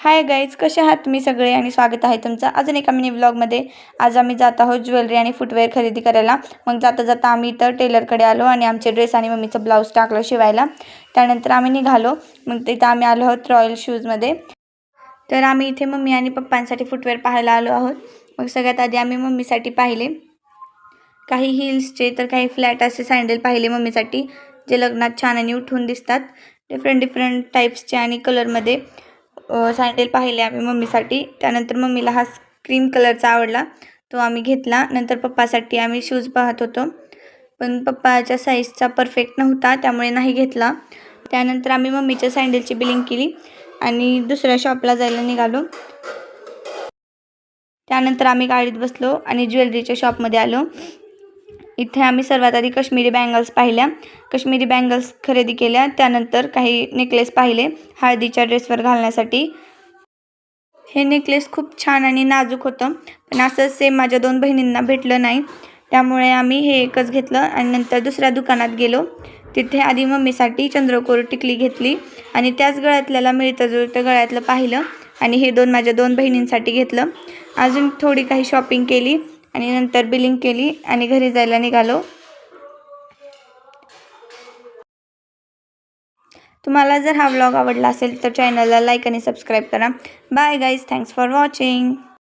Hi guys, कसे आहात तुम्ही सगळे आणि स्वागत आहे तुमचं अजून एका मिनी व्लॉगमध्ये। आज आम्ही जात आहोत ज्वेलरी आणि फुटवेअर खरेदी करायला। मग जाता जाता आम्ही तर टेलरकडे आलो आणि आमचे ड्रेस आणि मम्मीचा ब्लाऊज टाकला शिवायला। त्यानंतर आम्ही निघालो। मग तिथं आम्ही आलो आहोत रॉयल शूजमध्ये। तर आम्ही इथे मम्मी आणि पप्पांसाठी फुटवेअर पाहायला आलो आहोत। मग सगळ्यात आधी आम्ही मम्मीसाठी पाहिले काही हिल्सचे तर काही फ्लॅट असे सँडल पाहिले मम्मीसाठी, जे लग्नात छान आणि उठून दिसतात। डिफरंट टाइप्सचे आणि कलरमध्ये सँडल पाहिले आम्ही मम्मीसाठी। त्यानंतर मम्मीला हा क्रीम कलरचा आवडला, तो आम्ही घेतला। नंतर पप्पासाठी आम्ही शूज पाहत होतो, पण पप्पाच्या साईजचा परफेक्ट नव्हता, त्यामुळे नाही घेतला। त्यानंतर आम्ही मम्मीच्या सँडलची बिलिंग केली आणि दुसऱ्या शॉपला जायला निघालो। त्यानंतर आम्ही गाडीत बसलो आणि ज्वेलरीच्या शॉपमध्ये आलो। इथे आम्ही सर्वात आधी काश्मीरी बँगल्स पाहिल्या, काश्मीरी बँगल्स खरेदी केल्या। त्यानंतर काही नेकलेस पाहिले हळदीच्या ड्रेसवर घालण्यासाठी। हे नेकलेस खूप छान आणि नाजूक होतं, पण असं सेम माझ्या दोन बहिणींना भेटलं नाही, त्यामुळे आम्ही हे एकच घेतलं आणि नंतर दुसऱ्या दुकानात गेलो। तिथे आधी मम्मीसाठी चंद्रकोर टिकली घेतली आणि त्याच गळ्यातल्याला मिळतं जुळतं गळ्यातलं पाहिलं आणि हे माझ्या दोन बहिणींसाठी घेतलं। अजून थोडी काही शॉपिंग केली आणि नंतर बिलिंग केली आणि घरी जायला निघालो। तुम्हाला जर हा व्लॉग आवडला असेल तर चॅनलला लाईक आणि सबस्क्राईब करा। Bye guys, thanks for watching.